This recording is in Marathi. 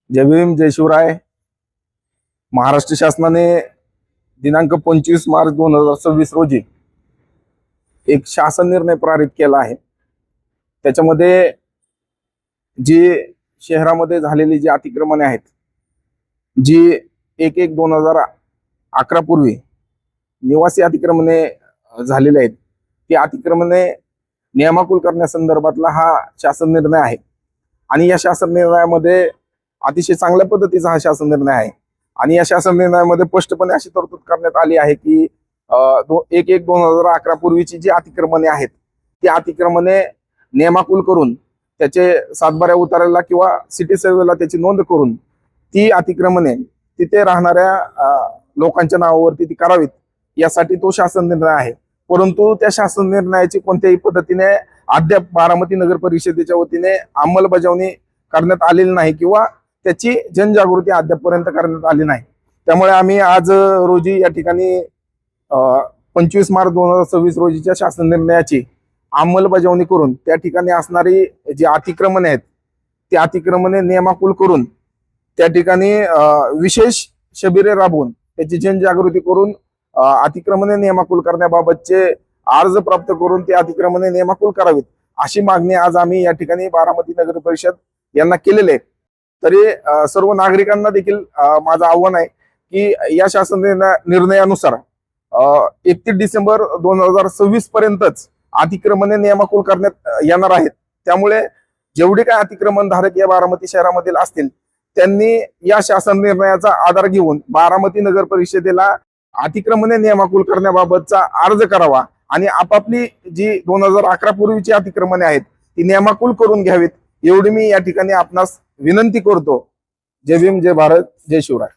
जय भीम जय शिवराय। महाराष्ट्र शासनाने दिनांक 25 मार्च 2026 रोजी एक शासन निर्णय पारित केला आहे। त्याच्यामध्ये जी शहरामध्ये झालेली जी अतिक्रमणे आहेत, जी 1/1/2011 पूर्वी निवासी अतिक्रमणे झालेले आहेत, ती अतिक्रमणे नियमाकुल करण्यासंदर्भातला हा शासन निर्णय आहे। आणि या शासन निर्णयामध्ये अतिशय चांगल्या पद्धतीचा हा शासन निर्णय आहे। आणि या शासन निर्णयामध्ये स्पष्टपणे अशी तरतूद करण्यात आली आहे की 1/1/2011 पूर्वीची जी अतिक्रमणे आहेत, ती अतिक्रमणे नियमाकुल करून त्याचे सातबाऱ्या उतारायला किंवा सिटी सर्वेला त्याची नोंद करून ती अतिक्रमणे तिथे राहणाऱ्या लोकांच्या नावावरती ती करावीत, यासाठी तो शासन निर्णय आहे। परंतु त्या शासन निर्णयाची कोणत्याही पद्धतीने अद्याप बारामती नगर परिषदेच्या वतीने अंमलबजावणी करण्यात आलेली नाही किंवा त्याची जनजागृती अद्यापपर्यंत करण्यात आली नाही। त्यामुळे आम्ही आज रोजी या ठिकाणी 25 मार्च 2026 रोजीच्या शासन निर्णयाची अंमलबजावणी करून त्या ठिकाणी असणारी जी अतिक्रमणे आहेत, ती अतिक्रमणे नियमाकुल करून त्या ठिकाणी विशेष शिबिरे राबवून त्याची जनजागृती करून अतिक्रमणे नियमाकुल करण्याबाबतचे अर्ज प्राप्त करून ते अतिक्रमणे नियमाकुल करावीत, अशी मागणी आज आम्ही या ठिकाणी बारामती नगर परिषद यांना केलेली आहे। तरी सर्व नागरिकांना देखील माझं आव्हान आहे की या शासन निर्णयानुसार 31 डिसेंबर 2026 पर्यंतच अतिक्रमणे नियमाकुल करण्यात येणार आहेत। त्यामुळे जेवढे काही अतिक्रमण धारक या बारामती शहरामधील असतील, त्यांनी या शासन निर्णयाचा आधार घेऊन बारामती नगर परिषदेला अतिक्रमणे नियमाकुल करण्याबाबतचा अर्ज करावा आणि आपापली जी 2011 पूर्वीची अतिक्रमणे आहेत ती नियमाकुल करून घ्यावीत, एवढी मी या ठिकाणी आपणास विनंती करतो। जय भीम जय भारत जय शिवराय।